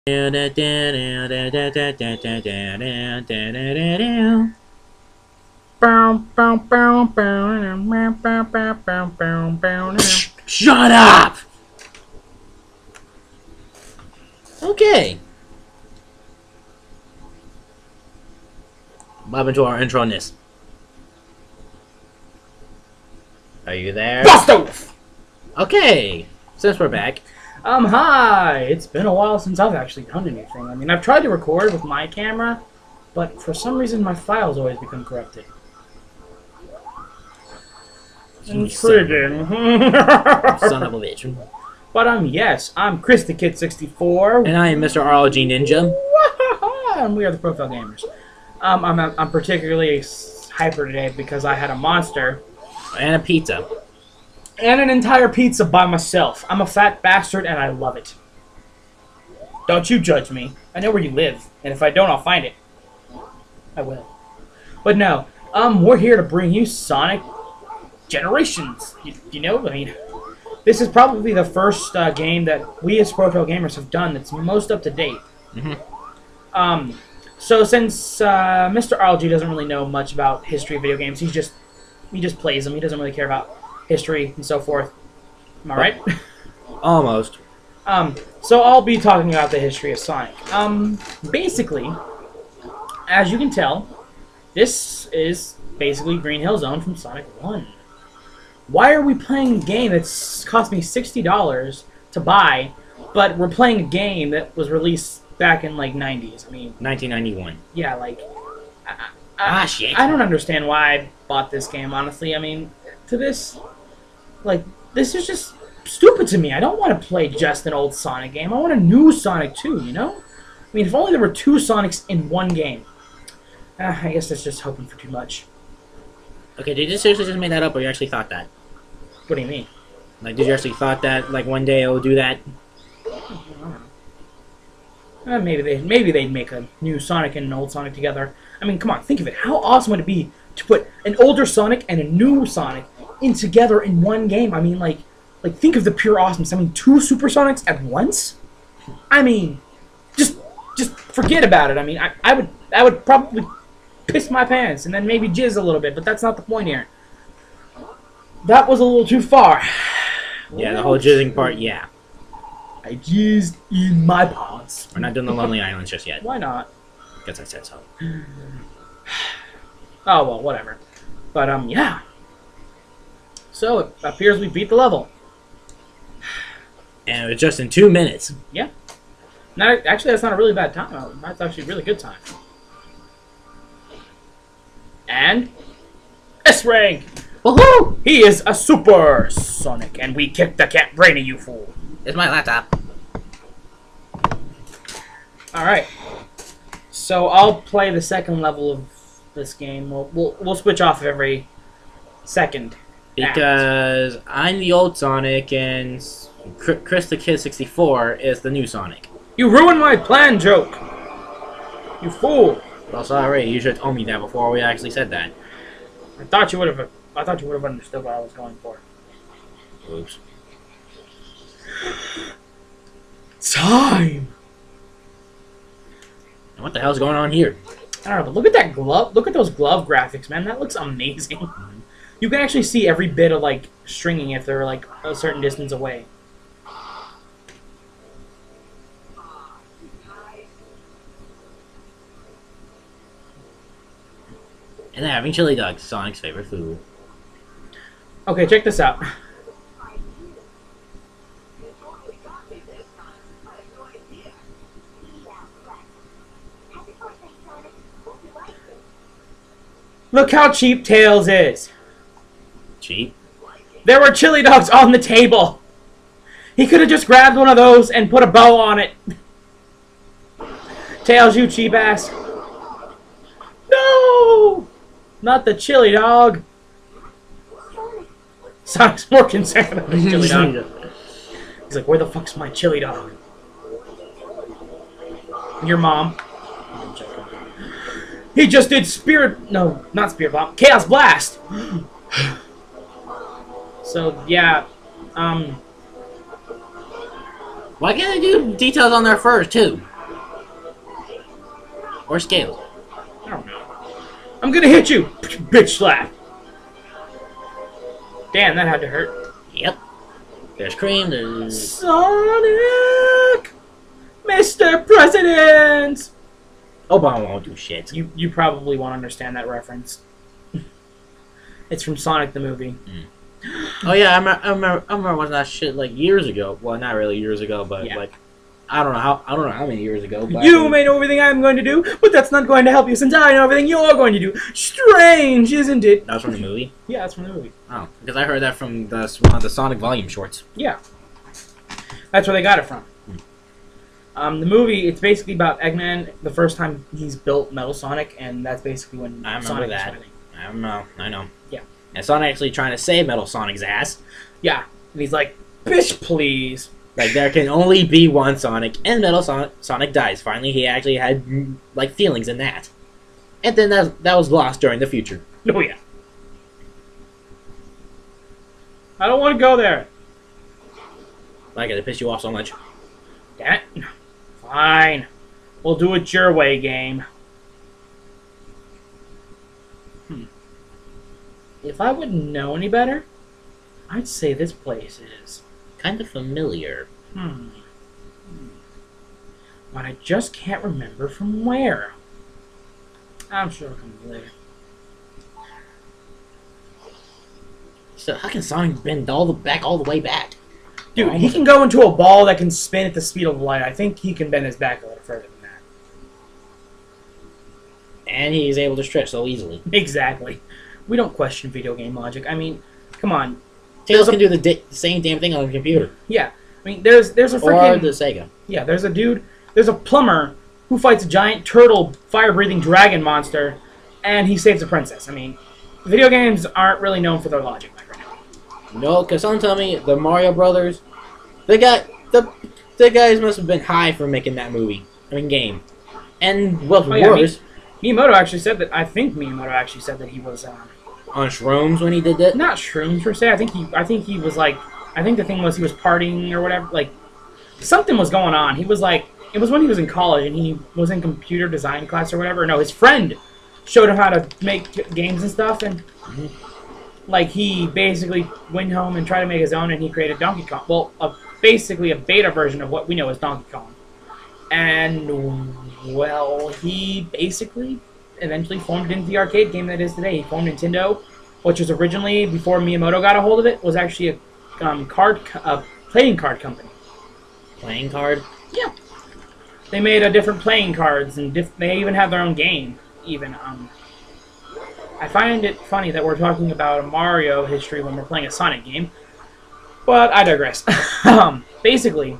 Shut up! Okay. What happened to our intro on this? Are you there? Bust off! Okay. Since we're back. Hi! It's been a while since I've actually done anything. I mean, I've tried to record with my camera, but for some reason my files always become corrupted. Intriguing. Son of a bitch. But, yes, I'm Chris the Kid 64. And I am MrRLGninja. And we are the Profailgamers. I'm particularly hyper today because I had a monster. And a pizza. And an entire pizza by myself. I'm a fat bastard and I love it. Don't you judge me. I know where you live. And if I don't, I'll find it. I will. But no, we're here to bring you Sonic Generations. You know, I mean, this is probably the first game that we as Profailgamers have done that's most up to date. Mm-hmm. So since MrRLG doesn't really know much about history of video games, he just plays them. He doesn't really care about history and so forth. Am I right? Almost. So I'll be talking about the history of Sonic. Basically, as you can tell, this is basically Green Hill Zone from Sonic 1. Why are we playing a game that's cost me $60 to buy, but we're playing a game that was released back in, like, 90s? I mean... 1991. Yeah, like... Shit. I don't understand why I bought this game, honestly. I mean, to this... Like, this is just stupid to me. I don't want to play just an old Sonic game. I want a new Sonic too, you know? I mean, if only there were two Sonics in one game. I guess that's just hoping for too much. Okay, did you seriously just make that up, or you actually thought that? What do you mean? Like, did you actually thought that, like, one day it'll do that? Maybe they'd make a new Sonic and an old Sonic together. I mean, come on, think of it. How awesome would it be to put an older Sonic and a new Sonic together in one game? I mean, like think of the pure awesomeness. I mean, two Super Sonics at once? I mean, just forget about it. I mean, I would probably piss my pants and then maybe jizz a little bit, but that's not the point here. That was a little too far. Yeah, the whole jizzing part, yeah. I jizzed in my pants. We're not doing the Lonely Islands just yet. Why not? Because I said so. Oh, well, whatever. But, yeah. So, it appears we beat the level. And it was just in 2 minutes. Yeah. No, actually, that's not a really bad time. That's actually a really good time. And... S-Rank! Woohoo! He is a Super Sonic, and we kicked the cat brain of you fool. It's my laptop. Alright. So, I'll play the second level of this game. We'll switch off every second. Because I'm the old Sonic, and Chris the Kid 64 is the new Sonic. You ruined my plan, joke! You fool! Well, sorry, you should have told me that before we actually said that. I thought you would have understood what I was going for. Oops. Time! What the hell's going on here? I don't know, but look at that glove. Look at those glove graphics, man. That looks amazing. You can actually see every bit of, like, stringing if they're, like, a certain distance away. And they're having chili dogs, Sonic's favorite food. Okay, check this out. Look how cheap Tails is. Cheap? There were chili dogs on the table. He could have just grabbed one of those and put a bow on it. Tails, you cheap ass. No! Not the chili dog. Sonic's more concerned about the chili dog. He's like, where the fuck's my chili dog? Your mom. He just did Spirit... No, not Spirit Bomb. Chaos Blast! So, yeah. Why can't they do details on there first, too? Or scales. I don't know. I'm gonna hit you, bitch slap. Damn, that had to hurt. Yep. There's Cream, there's... Sonic! Mr. President! Obama won't do shit. You probably won't understand that reference. It's from Sonic the movie. Oh yeah, I remember watching that shit like years ago. Well, not really years ago, but Yeah. like I don't know how many years ago. But You may know everything I'm going to do, but that's not going to help you since I know everything you're going to do. Strange, isn't it? That was from the movie. Yeah, that's from the movie. Oh, because I heard that from one of the Sonic Volume shorts. Yeah. That's where they got it from. The movie, it's basically about Eggman, the first time he's built Metal Sonic, and that's basically when I remember Sonic that. was fighting. I don't know. I know. Yeah. And Sonic actually trying to save Metal Sonic's ass. Yeah. And he's like, bitch, please. Like, there can only be one Sonic, and Metal Sonic dies. Finally, he actually had, like, feelings in that. And then that was lost during the future. Oh, yeah. I don't want to go there. Like, it pissed you off so much. Damn it. Fine. We'll do it your way, game. If I wouldn't know any better, I'd say this place is... Kind of familiar. But I just can't remember from where. I'm sure it comes later. So how can Sonic bend all the way back? Dude, he can go into a ball that can spin at the speed of light. I think he can bend his back a little further than that. And he's able to stretch so easily. Exactly. We don't question video game logic. I mean, come on. Tails can do the same damn thing on a computer. Yeah. I mean, there's a freaking... Or the Sega. Yeah, there's a dude... There's a plumber who fights a giant turtle, fire-breathing dragon monster, and he saves a princess. I mean, video games aren't really known for their logic like right now. No, because someone tell me the Mario Brothers, the guys must have been high for making that game. And what's worse... Miyamoto actually said that... I think Miyamoto actually said that he was... on shrooms when he did that? Not shrooms per se. I think he was like... I think the thing was he was partying or whatever. Like, something was going on. He was like... It was when he was in college and he was in computer design class or whatever. No, his friend showed him how to make games and stuff, and like he basically went home and tried to make his own, and he created Donkey Kong. Well, basically a beta version of what we know as Donkey Kong. And well, he basically eventually formed into the arcade game that is today. He formed Nintendo, which was originally, before Miyamoto got a hold of it, was actually a playing card company. Playing card? Yeah. They made different playing cards, and they even have their own game. Even I find it funny that we're talking about a Mario history when we're playing a Sonic game, but I digress. Basically,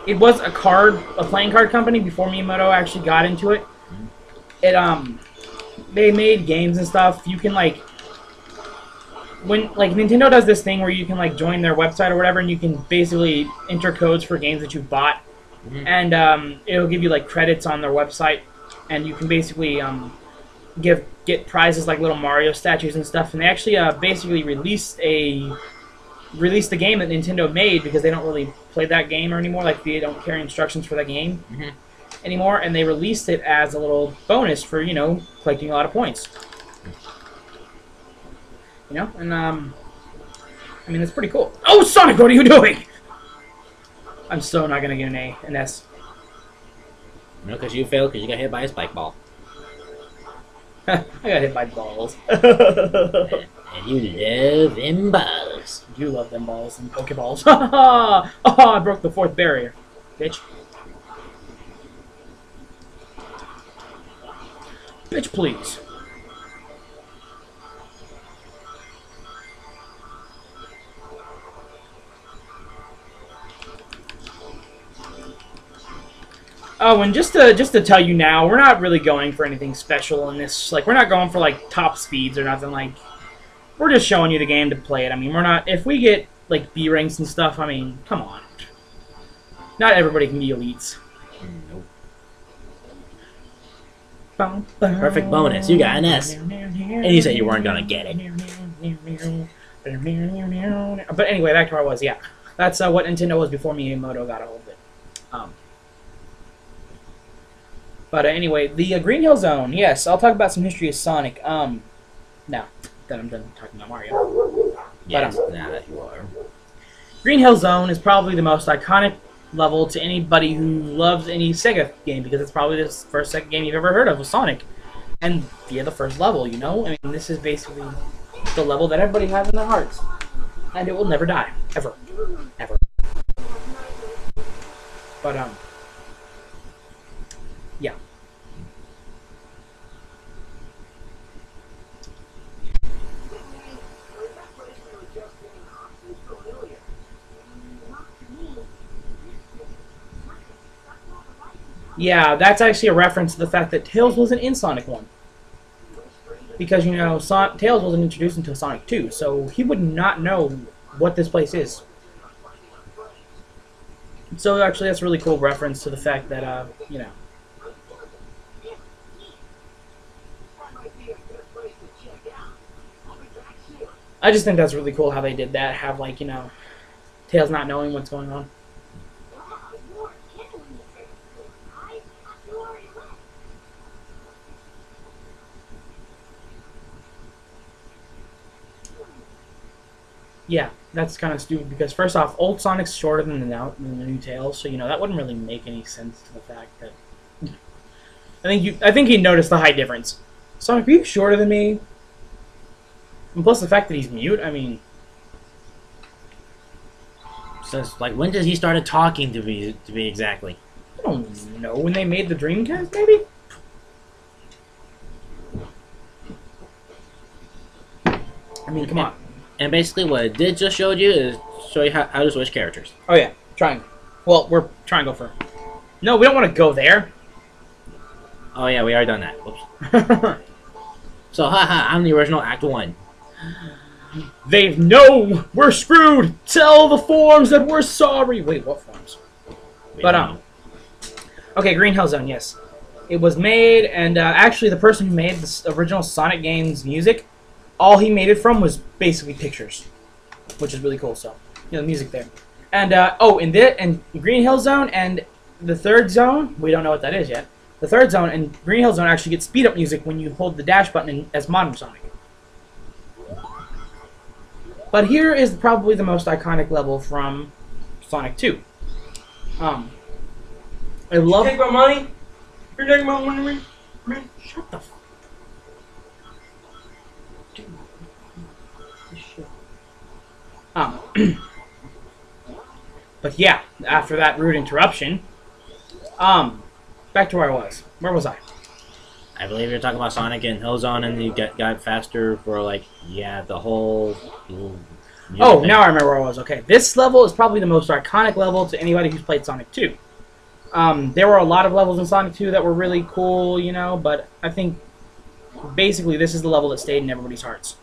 it was a playing card company before Miyamoto actually got into it. They made games and stuff. You can when Nintendo does this thing where you can join their website or whatever, and you can basically enter codes for games that you've bought. And it'll give you credits on their website, and you can basically get prizes like little Mario statues and stuff. And they actually basically released the game that Nintendo made, because they don't really play that game anymore. Like, they don't carry instructions for that game anymore, and they released it as a little bonus for collecting a lot of points. And I mean, it's pretty cool. Oh, Sonic, what are you doing? I'm still not gonna get an S. No, because you failed because you got hit by a spike ball. I got hit by balls. And you love them balls. You love them balls and Pokeballs. Oh, I broke the fourth barrier, bitch. Bitch, please. Oh, and just to tell you now, we're not really going for anything special in this. We're not going for top speeds or nothing. We're just showing you the game to play it. I mean, we're not. If we get B ranks and stuff, I mean, come on. Not everybody can be elites. Nope. Perfect bonus. You got an S, and you said you weren't gonna get it. But anyway, back to where I was. Yeah, that's what Nintendo was before Miyamoto got a hold of it. But anyway, the Green Hill Zone. Yes, I'll talk about some history of Sonic. Now that I'm done talking about Mario. Yes, now that you are. Green Hill Zone is probably the most iconic level to anybody who loves any Sega game, because it's probably the first Sega game you've ever heard of with Sonic. And via the first level, you know? I mean, this is basically the level that everybody has in their hearts. And it will never die. Ever. Ever. But, yeah. Yeah, that's actually a reference to the fact that Tails wasn't in Sonic 1. Because, you know, Tails wasn't introduced until Sonic 2, so he would not know what this place is. So, actually, that's a really cool reference to the fact that, you know. I just think that's really cool how they did that, have, like, you know, Tails not knowing what's going on. Yeah, that's kind of stupid because first off, old Sonic's shorter than the new Tails, so you know that wouldn't really make any sense to the fact that I think he noticed the height difference. Sonic, are you shorter than me? And plus the fact that he's mute, I mean, Since like when did he started talking to be exactly? I don't know, when they made the Dreamcast, maybe. I mean, come on. And basically what it did just showed you is show you how to switch characters. Oh yeah, triangle. Well, we're triangle for. No, we don't want to go there. Oh yeah, we already done that. Whoops. So haha, I'm the original Act 1. They know we're screwed. Tell the forms that we're sorry. Wait, what forms? Okay, Green Hill Zone. Yes, it was made, and actually, the person who made the original Sonic games music, all he made it from was basically pictures, which is really cool. So, you know, the music there. And in Green Hill Zone and the third zone, we don't know what that is yet. The third zone and Green Hill Zone actually get speed up music when you hold the dash button as modern Sonic. But here is probably the most iconic level from Sonic 2. I love. You take my money? You're taking my money? Man, Shut the. But yeah, after that rude interruption, back to where I was. Where was I? I believe you're talking about Sonic and Hill Zone, and you got faster for like the whole. Oh, now I remember where I was. Okay, this level is probably the most iconic level to anybody who's played Sonic 2. There were a lot of levels in Sonic 2 that were really cool, you know, but I think basically this is the level that stayed in everybody's hearts.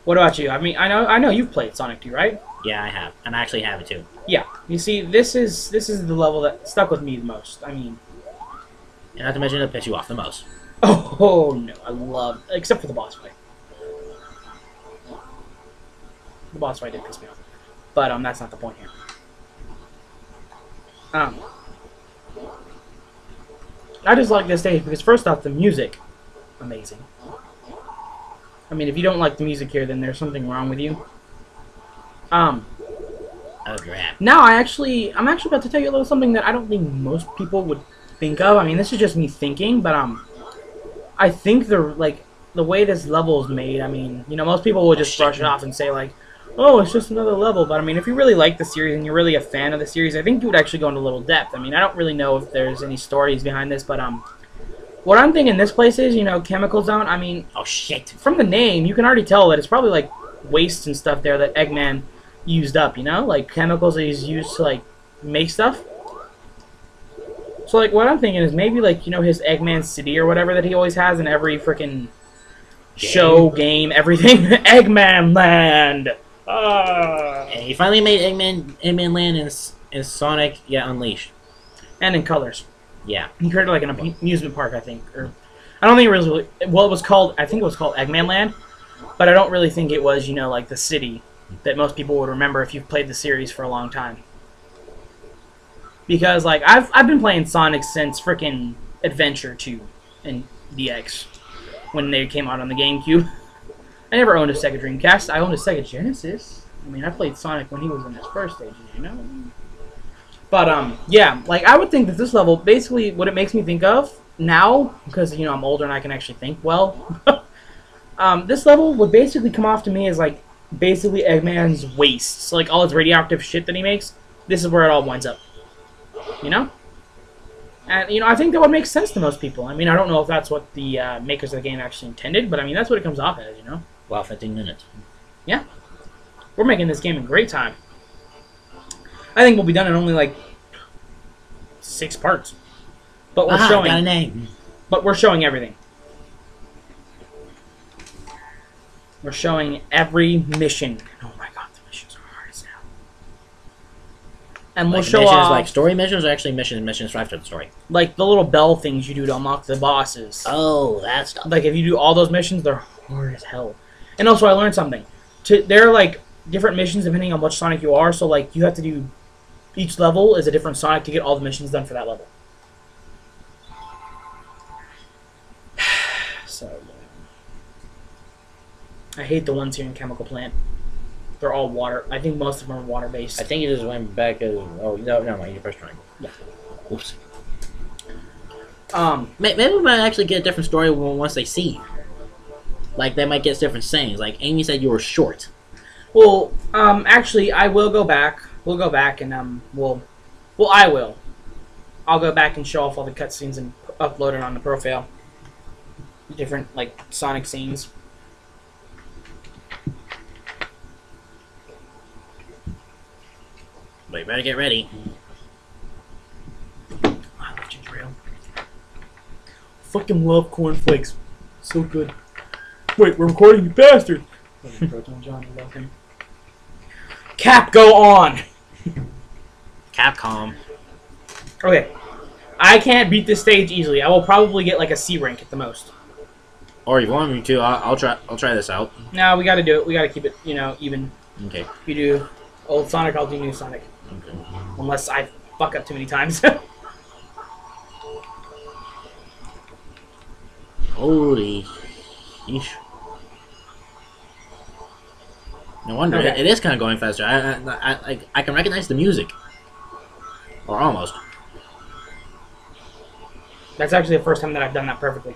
What about you? I mean, I know you've played Sonic 2, right? Yeah, I have, and I actually have it too. Yeah. You see, this is the level that stuck with me the most. I mean, and not to mention it pissed you off the most. Oh no, I love, except for the boss fight. The boss fight did piss me off, but that's not the point here. I just like this stage because first off, the music, amazing. I mean, if you don't like the music here, then there's something wrong with you. Oh crap! Now I'm actually about to tell you a little something that I don't think most people would think of. I mean, this is just me thinking, but I think the way this level is made. I mean, you know, most people will just brush it off and say like, oh, it's just another level. But I mean, if you really like the series and you're really a fan of the series, I think you would actually go into a little depth. I mean, I don't really know if there's any stories behind this, but what I'm thinking this place is, you know, Chemical Zone. I mean, oh shit! From the name, you can already tell that it's probably like waste and stuff there that Eggman used up. You know, like chemicals that he's used to like make stuff. So like, what I'm thinking is maybe like, you know, his Eggman City or whatever that he always has in every freaking show, game, everything. Eggman Land. And he finally made Eggman Land in Sonic Unleashed, and in Colors. Yeah, he created like an amusement park, I think, or I don't think it really. Well, it was called. I think it was called Eggman Land, but I don't really think it was, you know, like the city that most people would remember if you've played the series for a long time. Because like I've been playing Sonic since freaking Adventure 2 and DX when they came out on the GameCube. I never owned a Sega Dreamcast. I owned a Sega Genesis. I mean, I played Sonic when he was in his first stages, you know? But, yeah, like, I would think that this level, basically, what it makes me think of now, because, you know, I'm older and I can actually think well, this level would basically come off to me as, like, basically Eggman's waste. So, like, all his radioactive shit that he makes, this is where it all winds up. You know? And, you know, I think that would make sense to most people. I mean, I don't know if that's what the makers of the game actually intended, but, I mean, that's what it comes off as, you know? Wow, 15 minutes. Yeah. We're making this game in great time. I think we'll be done in only, like, 6 parts. But we're showing... got a name. But we're showing everything. We're showing every mission. Oh my god, the missions are hard as hell. And we'll show missions, off... like story missions, or actually missions right after the story? Like, the little bell things you do to unlock the bosses. Oh, that stuff. Like, if you do all those missions, they're hard as hell. And also, I learned something. There are, like, different missions depending on which Sonic you are, so, like, you have to do... Each level is a different Sonic to get all the missions done for that level. So, I hate the ones here in Chemical Plant. They're all water. I think most of them are water-based. I think you just went back as... Oh, no, never mind. You pressed triangle. Yeah. Oops. Maybe Maybe we might actually get a different story once they see you. Like, they might get different sayings. Like, Amy said you were short. Well, actually, I will go back. We'll go back and, I will. I'll go back and show off all the cutscenes and upload it on the Profail. Different, like, Sonic scenes. But you better get ready. I love ginger ale. Fucking love cornflakes. So good. Wait, we're recording, you bastard! Proton John, I love him. Cap, go on! Capcom. Okay. I can't beat this stage easily. I will probably get like a C rank at the most. Or if you want me to, I'll try this out. No, we gotta do it. We gotta keep it, you know, even. Okay. If you do old Sonic, I'll do new Sonic. Okay. Unless I fuck up too many times. Holy. Yeesh. No wonder Okay. it is kind of going faster. I can recognize the music, or almost. That's actually the first time that I've done that perfectly.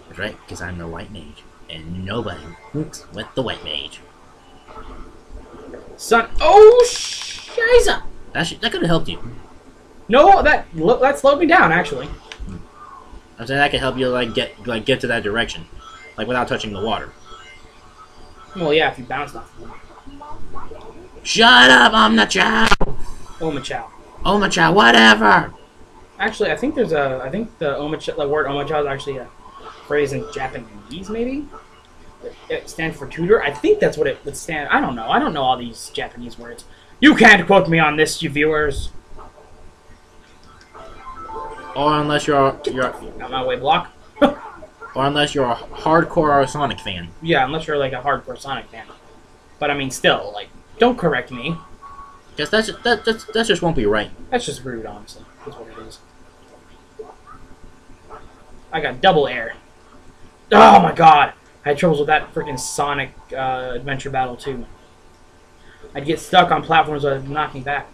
That's right, because I'm the white mage, and nobody works with the white mage. Son, oh shiza! That could have helped you. No, that slowed me down actually. I'm saying that could help you get to that direction, like without touching the water. Well, yeah, if you bounce off. Shut up, Omnichow! Omachow. Omachow, whatever! Actually, I think the word Omachow is actually a phrase in Japanese, maybe? It stands for tutor. I think that's what it would stand. I don't know. I don't know all these Japanese words. You can't quote me on this, you viewers. Or unless you're Out my way, block. or unless you're a hardcore Sonic fan. Yeah, unless you're like a hardcore Sonic fan. But I mean, still, like, don't correct me. Because that just won't be right. That's just rude, honestly. That's what it is. I got double air. Oh my god! I had troubles with that freaking Sonic Adventure Battle too. I'd get stuck on platforms that would knock me back.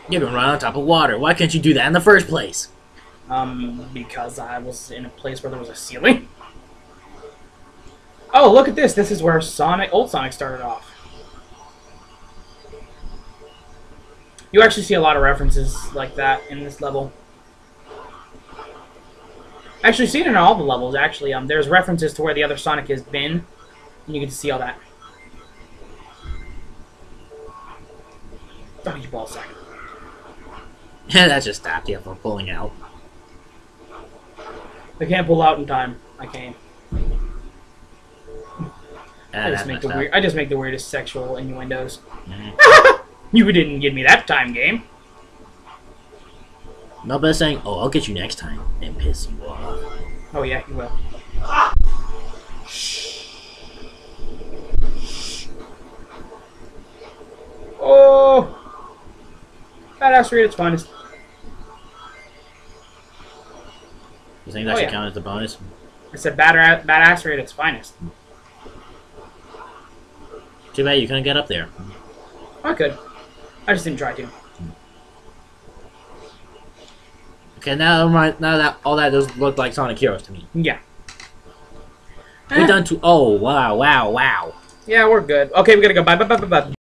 You can run on top of water. Why can't you do that in the first place? Because I was in a place where there was a ceiling. Oh, look at this. This is where old Sonic started off. You actually see a lot of references like that in this level. Actually, see it in all the levels, actually. There's references to where the other Sonic has been, and you get to see all that. Oh, you ballsack. Yeah, that just stopped you from pulling out. I can't pull out in time. I can't. I just make the weirdest sexual innuendos. Mm-hmm. You didn't give me that time, game. No better saying, "Oh, I'll get you next time," and piss you off. Oh yeah, you will. Badassery at its finest. You think that Oh, should yeah. count as a bonus? I said badassery at its finest. Too bad you couldn't get up there. I could. I just didn't try to. Okay, now that all that does look like Sonic Heroes to me. Yeah. We're done to. Oh wow. Yeah, we're good. Okay, we gotta go. Bye.